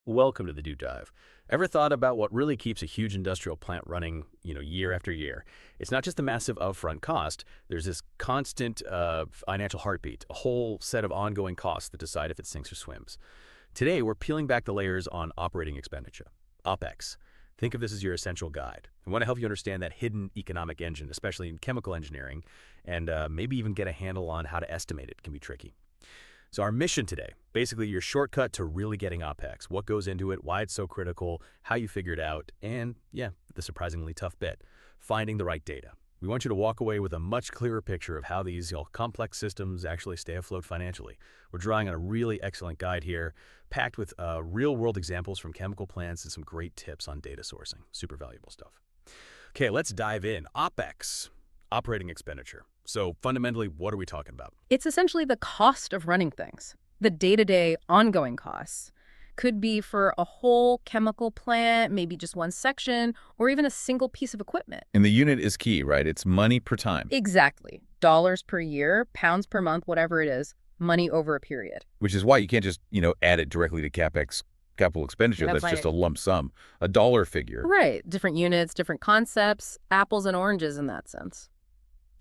Welcome to the Deep Dive. Ever thought about what really keeps a huge industrial plant running, year after year? It's not just the massive upfront cost. There's this constant financial heartbeat, a whole set of ongoing costs that decide if it sinks or swims. Today, we're peeling back the layers on operating expenditure, OPEX. Think of this as your essential guide. I want to help you understand that hidden economic engine, especially in chemical engineering, and maybe even get a handle on how to estimate it can be tricky. So our mission today, basically your shortcut to really getting OPEX, what goes into it, why it's so critical, how you figure it out, and yeah, the surprisingly tough bit, finding the right data. We want you to walk away with a much clearer picture of how these complex systems actually stay afloat financially. We're drawing on a really excellent guide here, packed with real-world examples from chemical plants and some great tips on data sourcing. Super valuable stuff. Okay, let's dive in. OPEX, operating expenditure. So fundamentally, what are we talking about? It's essentially the cost of running things. The day-to-day ongoing costs could be for a whole chemical plant, maybe just one section, or even a single piece of equipment. And the unit is key, right? It's money per time. Exactly. Dollars per year, pounds per month, whatever it is, money over a period. Which is why you can't just, add it directly to CapEx, capital expenditure. That's That's just right. a lump sum, a dollar figure. Right. Different units, different concepts, apples and oranges in that sense.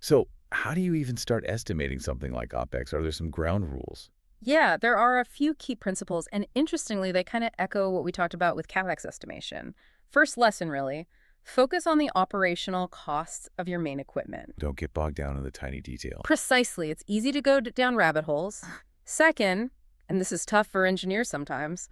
So how do you even start estimating something like OPEX? Are there some ground rules? Yeah, there are a few key principles, and interestingly, they kind of echo what we talked about with CapEx estimation. First lesson, really, focus on the operational costs of your main equipment. Don't get bogged down in the tiny detail. Precisely. It's easy to go down rabbit holes. Second, and this is tough for engineers sometimes,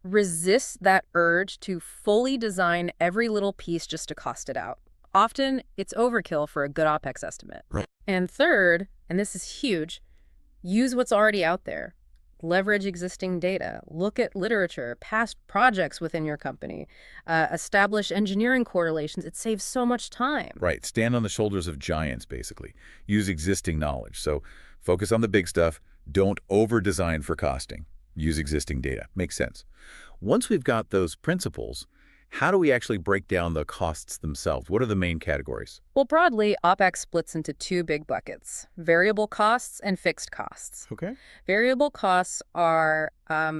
resist that urge to fully design every little piece just to cost it out. Often, it's overkill for a good OPEX estimate. Right. And third, and this is huge, use what's already out there. Leverage existing data. Look at literature, past projects within your company. Establish engineering correlations. It saves so much time. Right. Stand on the shoulders of giants, basically. Use existing knowledge. So focus on the big stuff. Don't over-design for costing. Use existing data. Makes sense. Once we've got those principles, how do we actually break down the costs themselves? What are the main categories? Well, broadly, OPEX splits into two big buckets, variable costs and fixed costs. Okay. Variable costs are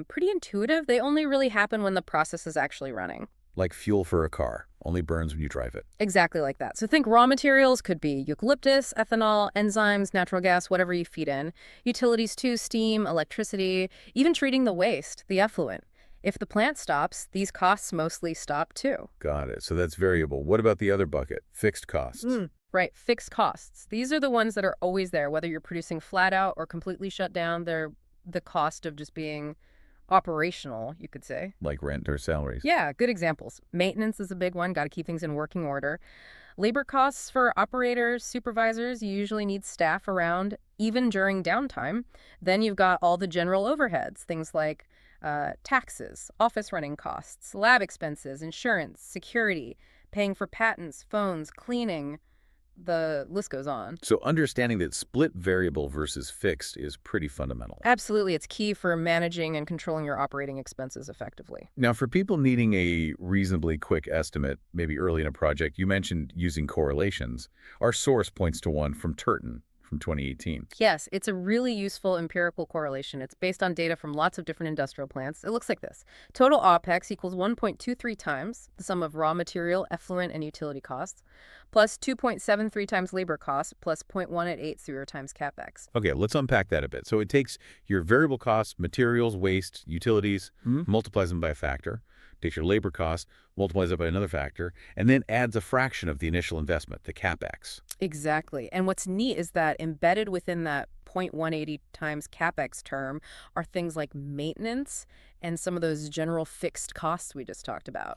pretty intuitive. They only really happen when the process is actually running. Like fuel for a car. Only burns when you drive it. Exactly like that. So think raw materials could be eucalyptus, ethanol, enzymes, natural gas, whatever you feed in. Utilities too, steam, electricity, even treating the waste, the effluent. If the plant stops, these costs mostly stop too. Got it. So that's variable. What about the other bucket? Fixed costs. Right, fixed costs. These are the ones that are always there, whether you're producing flat out or completely shut down. They're the cost of just being operational, you could say. Like rent or salaries. Yeah, good examples. Maintenance is a big one. Got to keep things in working order. Labor costs for operators, supervisors, you usually need staff around even during downtime. Then you've got all the general overheads, things like taxes, office running costs, lab expenses, insurance, security, paying for patents, phones, cleaning. The list goes on. So understanding that split variable versus fixed is pretty fundamental. Absolutely. It's key for managing and controlling your operating expenses effectively. Now, for people needing a reasonably quick estimate, maybe early in a project, you mentioned using correlations. Our source points to one from Turton from 2018. Yes, it's a really useful empirical correlation. It's based on data from lots of different industrial plants. It looks like this. Total OPEX equals 1.23 times the sum of raw material, effluent, and utility costs, plus 2.73 times labor costs, plus 0.1880 times CapEx. Okay, let's unpack that a bit. So it takes your variable costs, materials, waste, utilities, multiplies them by a factor, takes your labor costs, multiplies it by another factor, and then adds a fraction of the initial investment, the CapEx. Exactly. And what's neat is that embedded within that 0.180 times CapEx term are things like maintenance and some of those general fixed costs we just talked about.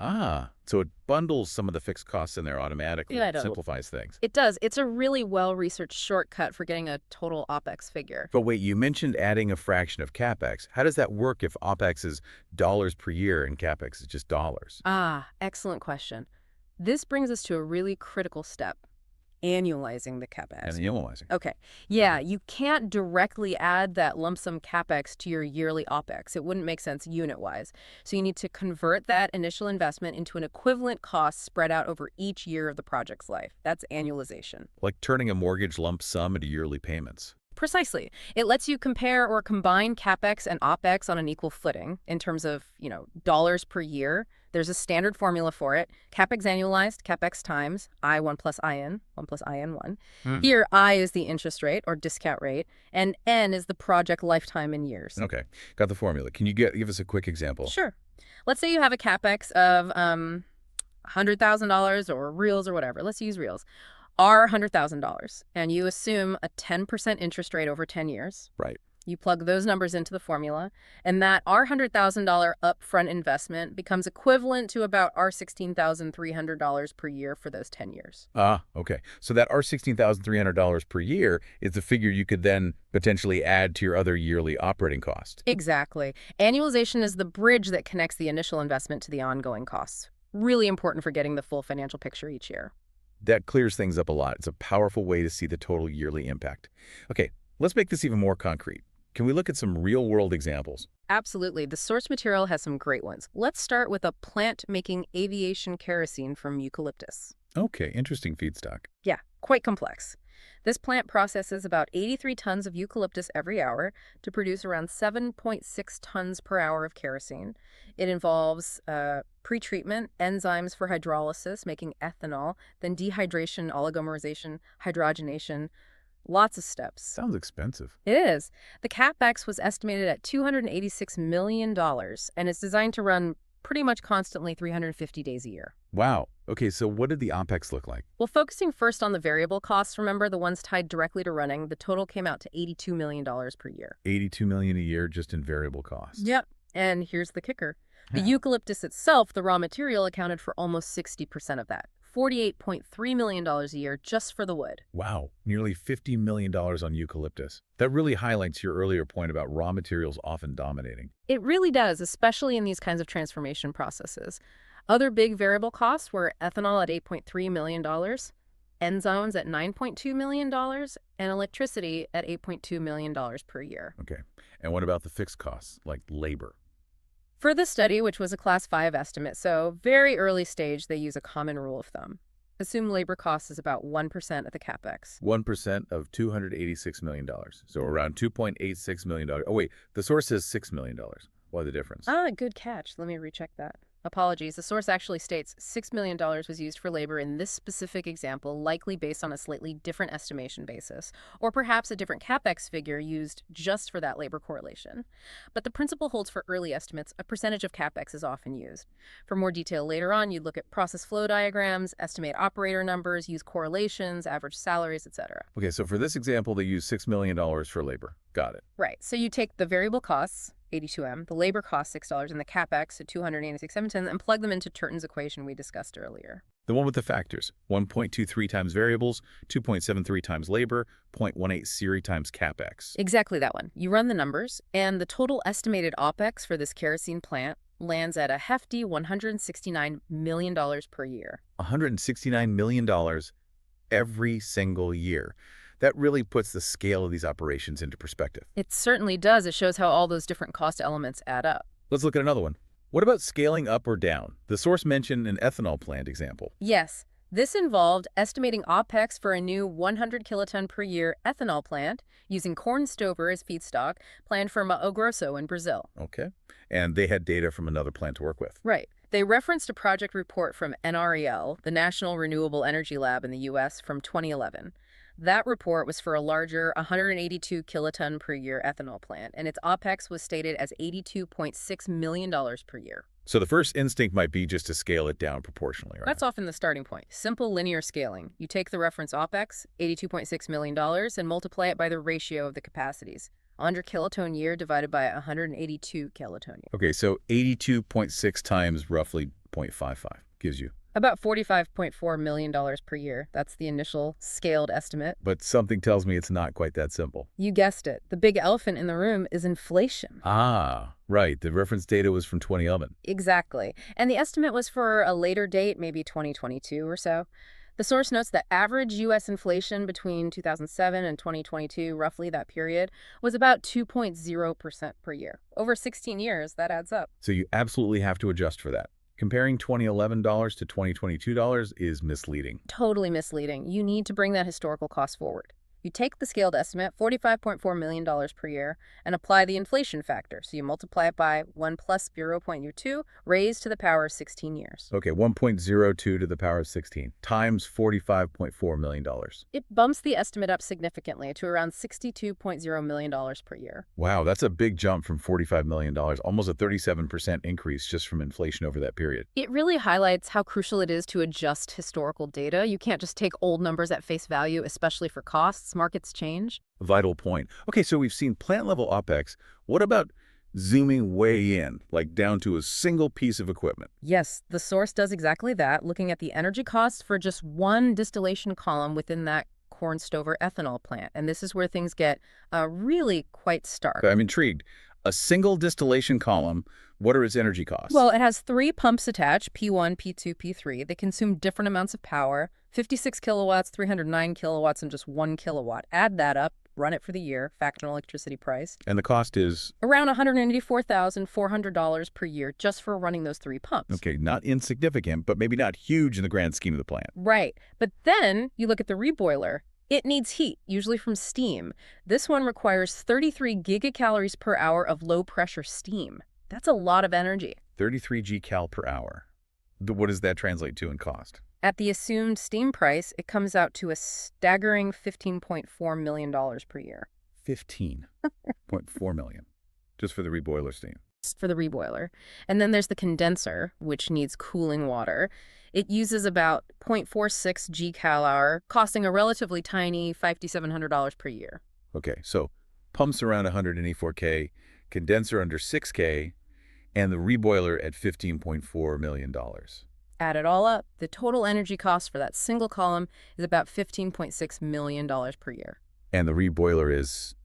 So it bundles some of the fixed costs in there automatically. Yeah, Simplifies things. It does. It's a really well-researched shortcut for getting a total OPEX figure. But wait, you mentioned adding a fraction of CapEx. How does that work if OPEX is dollars per year and CapEx is just dollars? Excellent question. This brings us to a really critical step. Annualizing the CapEx. Annualizing. Okay. Yeah, you can't directly add that lump sum CapEx to your yearly OPEX. It wouldn't make sense unit-wise. So you need to convert that initial investment into an equivalent cost spread out over each year of the project's life. That's annualization. Like turning a mortgage lump sum into yearly payments. Precisely. It lets you compare or combine CapEx and OPEX on an equal footing in terms of, dollars per year. There's a standard formula for it. CapEx annualized, CapEx times I1 plus IN, 1 plus IN1. Hmm. Here, I is the interest rate or discount rate, and N is the project lifetime in years. Okay, got the formula. Can you give us a quick example? Sure. Let's say you have a CapEx of $100,000 or reals or whatever. Let's use reals. Are $100,000, and you assume a 10% interest rate over 10 years. Right. You plug those numbers into the formula, and that our $100,000 upfront investment becomes equivalent to about our $16,300 per year for those 10 years. Okay. So that our $16,300 per year is the figure you could then potentially add to your other yearly operating cost. Exactly. Annualization is the bridge that connects the initial investment to the ongoing costs. Really important for getting the full financial picture each year. That clears things up a lot. It's a powerful way to see the total yearly impact. Okay, let's make this even more concrete. Can we look at some real-world examples? Absolutely. The source material has some great ones. Let's start with a plant making aviation kerosene from eucalyptus. Okay, interesting feedstock. Yeah, quite complex. This plant processes about 83 tons of eucalyptus every hour to produce around 7.6 tons per hour of kerosene. It involves pretreatment, enzymes for hydrolysis, making ethanol, then dehydration, oligomerization, hydrogenation. Lots of steps. Sounds expensive. It is. The CapEx was estimated at $286 million, and it's designed to run pretty much constantly 350 days a year. Wow. Okay, so what did the OPEX look like? Well, focusing first on the variable costs, remember, the ones tied directly to running, the total came out to $82 million per year. $82 million a year just in variable costs. Yep. And here's the kicker. The eucalyptus itself, the raw material, accounted for almost 60% of that. $48.3 million a year just for the wood. Wow, nearly $50 million on eucalyptus. That really highlights your earlier point about raw materials often dominating. It really does, especially in these kinds of transformation processes. Other big variable costs were ethanol at $8.3 million, enzymes at $9.2 million, and electricity at $8.2 million per year. Okay, and what about the fixed costs, like labor? For this study, which was a Class 5 estimate, so very early stage, they use a common rule of thumb. Assume labor cost is about 1% of the CapEx. 1% of $286 million, so around $2.86 million. Oh, wait, the source says $6 million. Why the difference? Good catch. Let me recheck that. Apologies. The source actually states $6 million was used for labor in this specific example, likely based on a slightly different estimation basis, or perhaps a different CapEx figure used just for that labor correlation. But the principle holds for early estimates. A percentage of CapEx is often used. For more detail later on, you'd look at process flow diagrams, estimate operator numbers, use correlations, average salaries, etc. Okay, so for this example, they use $6 million for labor. Got it. Right. So you take the variable costs, 82M, the labor cost $6, and the CapEx at $286.7, and plug them into Turton's equation we discussed earlier. The one with the factors, 1.23 times variables, 2.73 times labor, 0.18 series times CapEx. Exactly that one. You run the numbers, and the total estimated OPEX for this kerosene plant lands at a hefty $169 million per year. $169 million every single year. That really puts the scale of these operations into perspective. It certainly does. It shows how all those different cost elements add up. Let's look at another one. What about scaling up or down? The source mentioned an ethanol plant example. Yes. This involved estimating OPEX for a new 100 kiloton per year ethanol plant using corn stover as feedstock planned for Mato Grosso in Brazil. Okay. And they had data from another plant to work with. Right. They referenced a project report from NREL, the National Renewable Energy Lab in the U.S., from 2011. That report was for a larger 182 kiloton per year ethanol plant, and its OPEX was stated as $82.6 million per year. So the first instinct might be just to scale it down proportionally, right? That's often the starting point. Simple linear scaling. You take the reference OPEX, $82.6 million, and multiply it by the ratio of the capacities. 100 kiloton year divided by 182 kiloton year. Okay, so 82.6 times roughly 0.55 gives you about $45.4 million per year. That's the initial scaled estimate. But something tells me it's not quite that simple. You guessed it. The big elephant in the room is inflation. Ah, right. The reference data was from 2011. Exactly. And the estimate was for a later date, maybe 2022 or so. The source notes that average U.S. inflation between 2007 and 2022, roughly that period, was about 2.0% per year. Over 16 years, that adds up. So you absolutely have to adjust for that. Comparing $2011 to $2022 is misleading. Totally misleading. You need to bring that historical cost forward. You take the scaled estimate, $45.4 million per year, and apply the inflation factor. So you multiply it by 1 plus 0.02, raised to the power of 16 years. Okay, 1.02 to the power of 16 times $45.4 million. It bumps the estimate up significantly to around $62.0 million per year. Wow, that's a big jump from $45 million, almost a 37% increase just from inflation over that period. It really highlights how crucial it is to adjust historical data. You can't just take old numbers at face value, especially for costs. Markets change. Vital point. Okay, so we've seen plant-level OPEX. What about zooming way in, like down to a single piece of equipment? Yes, the source does exactly that, looking at the energy costs for just one distillation column within that corn stover ethanol plant. And this is where things get really quite stark. Okay, I'm intrigued. A single distillation column, what are its energy costs? Well, it has 3 pumps attached, P1, P2, P3. They consume different amounts of power, 56 kilowatts, 309 kilowatts, and just 1 kilowatt. Add that up, run it for the year, factor in electricity price. And the cost is? Around $184,400 per year just for running those 3 pumps. Okay, not insignificant, but maybe not huge in the grand scheme of the plant. Right. But then you look at the reboiler. It needs heat, usually from steam. This one requires 33 gigacalories per hour of low-pressure steam. That's a lot of energy. 33 Gcal per hour. What does that translate to in cost? At the assumed steam price, it comes out to a staggering $15.4 million per year. 15.4 million, just for the reboiler steam. For the reboiler. And then there's the condenser, which needs cooling water. It uses about 0.46 Gcal-hour, costing a relatively tiny $5,700 per year. Okay, so pumps around 184K, condenser under 6K, and the reboiler at $15.4 million. Add it all up, the total energy cost for that single column is about $15.6 million per year. And the reboiler is,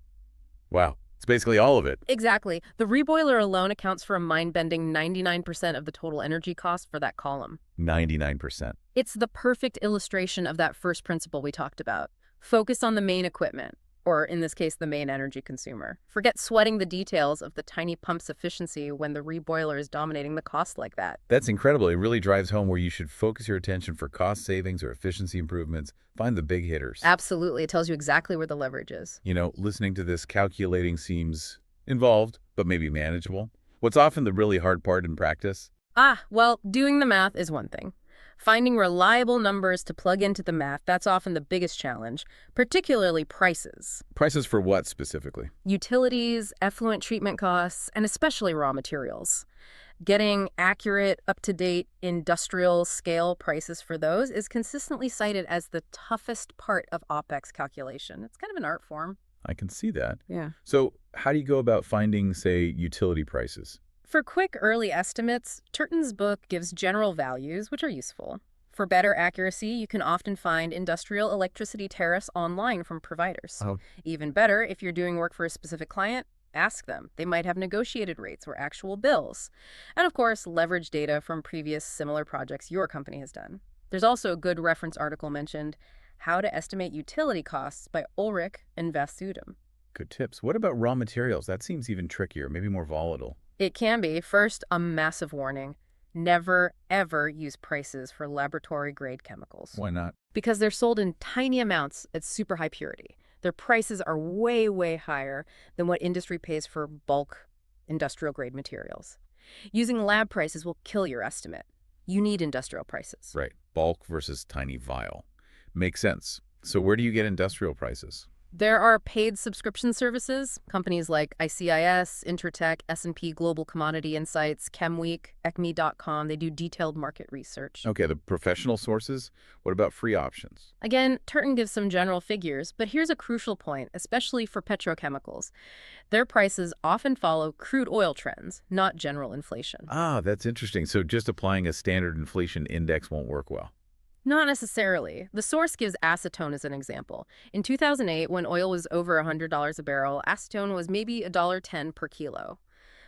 wow, it's basically all of it. Exactly. The reboiler alone accounts for a mind-bending 99% of the total energy cost for that column. 99%. It's the perfect illustration of that first principle we talked about. Focus on the main equipment, or in this case, the main energy consumer. Forget sweating the details of the tiny pump's efficiency when the reboiler is dominating the cost like that. That's incredible. It really drives home where you should focus your attention for cost savings or efficiency improvements. Find the big hitters. Absolutely. It tells you exactly where the leverage is. You know, listening to this calculating seems involved, but maybe manageable. What's often the really hard part in practice? Well, doing the math is one thing. Finding reliable numbers to plug into the math, that's often the biggest challenge, particularly prices. Prices for what specifically? Utilities, effluent treatment costs, and especially raw materials. Getting accurate, up-to-date industrial scale prices for those is consistently cited as the toughest part of OPEX calculation. It's kind of an art form. I can see that. Yeah. So how do you go about finding, say, utility prices? For quick early estimates, Turton's book gives general values, which are useful. For better accuracy, you can often find industrial electricity tariffs online from providers. Oh. Even better, if you're doing work for a specific client, ask them. They might have negotiated rates or actual bills. And of course, leverage data from previous similar projects your company has done. There's also a good reference article mentioned, How to Estimate Utility Costs by Ulrich and Vasudam. Good tips. What about raw materials? That seems even trickier, maybe more volatile. It can be. First, a massive warning. Never, ever use prices for laboratory-grade chemicals. Why not? Because they're sold in tiny amounts at super high purity. Their prices are way, way higher than what industry pays for bulk industrial-grade materials. Using lab prices will kill your estimate. You need industrial prices. Right. Bulk versus tiny vial. Makes sense. So where do you get industrial prices? There are paid subscription services, companies like ICIS, Intertek, S&P Global Commodity Insights, ChemWeek, ECME.com. They do detailed market research. Okay, the professional sources. What about free options? Again, Turton gives some general figures, but here's a crucial point, especially for petrochemicals. Their prices often follow crude oil trends, not general inflation. Ah, that's interesting. So just applying a standard inflation index won't work well. Not necessarily. The source gives acetone as an example. In 2008, when oil was over $100 a barrel, acetone was maybe $1.10 per kilo.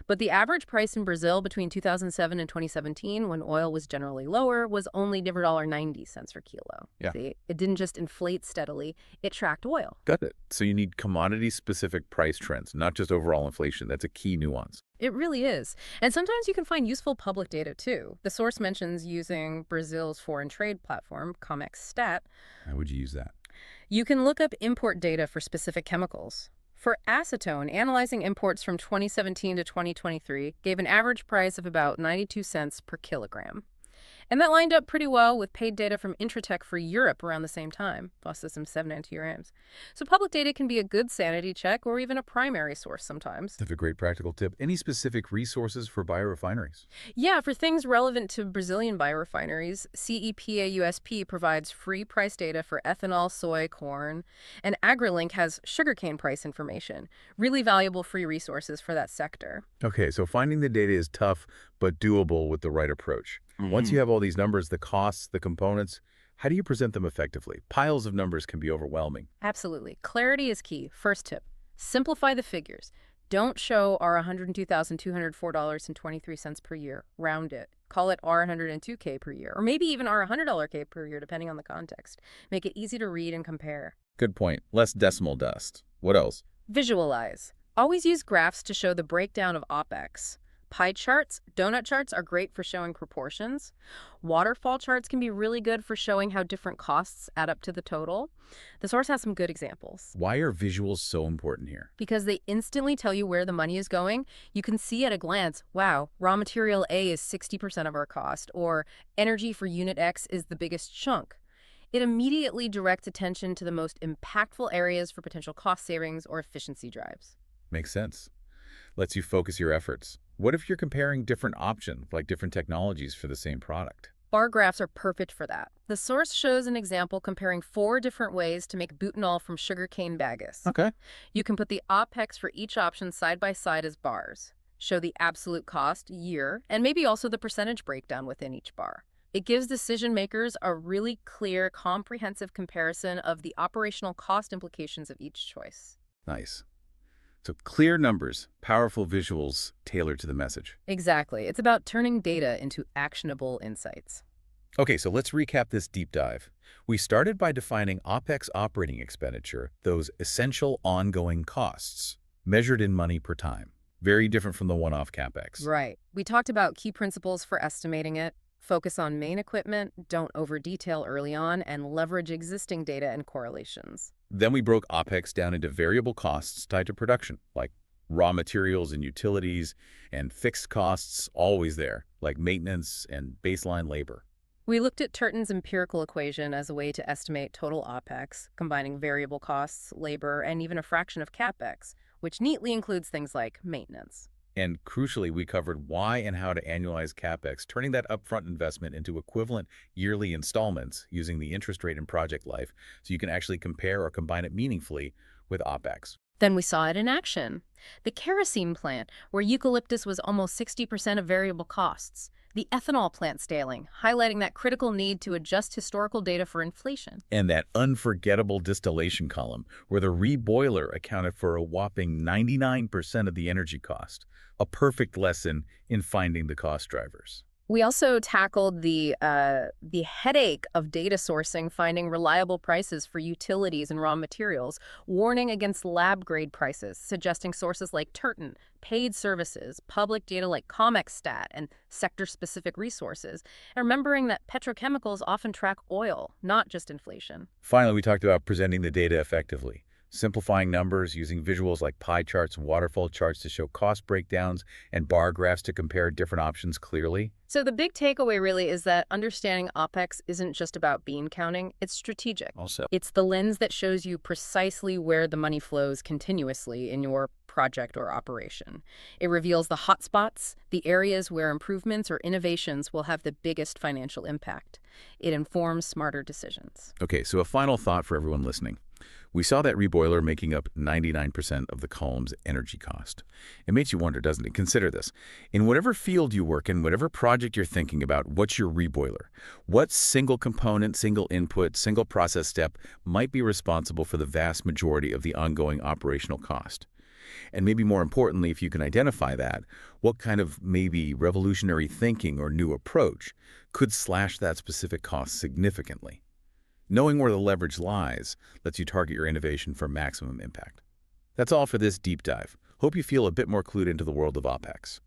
But the average price in Brazil between 2007 and 2017, when oil was generally lower, was only $1.90 per kilo. Yeah. See, it didn't just inflate steadily, it tracked oil. Got it. So you need commodity-specific price trends, not just overall inflation. That's a key nuance. It really is. And sometimes you can find useful public data, too. The source mentions using Brazil's foreign trade platform, COMEX Stat. How would you use that? You can look up import data for specific chemicals. For acetone, analyzing imports from 2017 to 2023 gave an average price of about 92 cents per kilogram. And that lined up pretty well with paid data from Intratec for Europe around the same time, plus some 7 nanograms. So public data can be a good sanity check or even a primary source sometimes. That's a great practical tip. Any specific resources for biorefineries? Yeah, for things relevant to Brazilian biorefineries, CEPA-USP provides free price data for ethanol, soy, corn, and AgriLink has sugarcane price information. Really valuable free resources for that sector. Okay, so finding the data is tough, but doable with the right approach. Once you have all these numbers, the costs, the components, how do you present them effectively? Piles of numbers can be overwhelming. Absolutely. Clarity is key. First tip, simplify the figures. Don't show our $102,204.23 per year. Round it. Call it our $102K per year, or maybe even our $100K per year, depending on the context. Make it easy to read and compare. Good point. Less decimal dust. What else? Visualize. Always use graphs to show the breakdown of OPEX. Pie charts, donut charts are great for showing proportions. Waterfall charts can be really good for showing how different costs add up to the total. The source has some good examples. Why are visuals so important here? Because they instantly tell you where the money is going. You can see at a glance, wow, raw material A is 60% of our cost, or energy for unit X is the biggest chunk. It immediately directs attention to the most impactful areas for potential cost savings or efficiency drives. Makes sense. Lets you focus your efforts. What if you're comparing different options, like different technologies for the same product? Bar graphs are perfect for that. The source shows an example comparing 4 different ways to make butanol from sugarcane bagasse. Okay. You can put the OPEX for each option side by side as bars. Show the absolute cost, year, and maybe also the percentage breakdown within each bar. It gives decision makers a really clear, comprehensive comparison of the operational cost implications of each choice. Nice. So clear numbers, powerful visuals tailored to the message. Exactly. It's about turning data into actionable insights. Okay, so let's recap this deep dive. We started by defining OPEX operating expenditure, those essential ongoing costs, measured in money per time. Very different from the one-off CapEx. Right. We talked about key principles for estimating it. Focus on main equipment, don't over-detail early on, and leverage existing data and correlations. Then we broke OPEX down into variable costs tied to production, like raw materials and utilities, and fixed costs always there, like maintenance and baseline labor. We looked at Turton's empirical equation as a way to estimate total OPEX, combining variable costs, labor, and even a fraction of CapEx, which neatly includes things like maintenance. And crucially, we covered why and how to annualize CapEx, turning that upfront investment into equivalent yearly installments using the interest rate and project life so you can actually compare or combine it meaningfully with OPEX. Then we saw it in action. The kerosene plant, where eucalyptus was almost 60% of variable costs. The ethanol plant scaling, highlighting that critical need to adjust historical data for inflation. And that unforgettable distillation column, where the reboiler accounted for a whopping 99% of the energy cost. A perfect lesson in finding the cost drivers. We also tackled the headache of data sourcing, finding reliable prices for utilities and raw materials, warning against lab-grade prices, suggesting sources like Turton, paid services, public data like ComExStat, and sector-specific resources, and remembering that petrochemicals often track oil, not just inflation. Finally, we talked about presenting the data effectively. Simplifying numbers, using visuals like pie charts and waterfall charts to show cost breakdowns, and bar graphs to compare different options clearly. So the big takeaway really is that understanding OPEX isn't just about bean counting, it's strategic. Also, It's the lens that shows you precisely where the money flows continuously in your project or operation. It reveals the hotspots, the areas where improvements or innovations will have the biggest financial impact. It informs smarter decisions. okay, so a final thought for everyone listening. We saw that reboiler making up 99% of the column's energy cost. It makes you wonder, doesn't it? Consider this. In whatever field you work in, whatever project you're thinking about, what's your reboiler? What single component, single input, single process step might be responsible for the vast majority of the ongoing operational cost? And maybe more importantly, if you can identify that, what kind of maybe revolutionary thinking or new approach could slash that specific cost significantly? Knowing where the leverage lies lets you target your innovation for maximum impact. That's all for this deep dive. Hope you feel a bit more clued into the world of OPEX.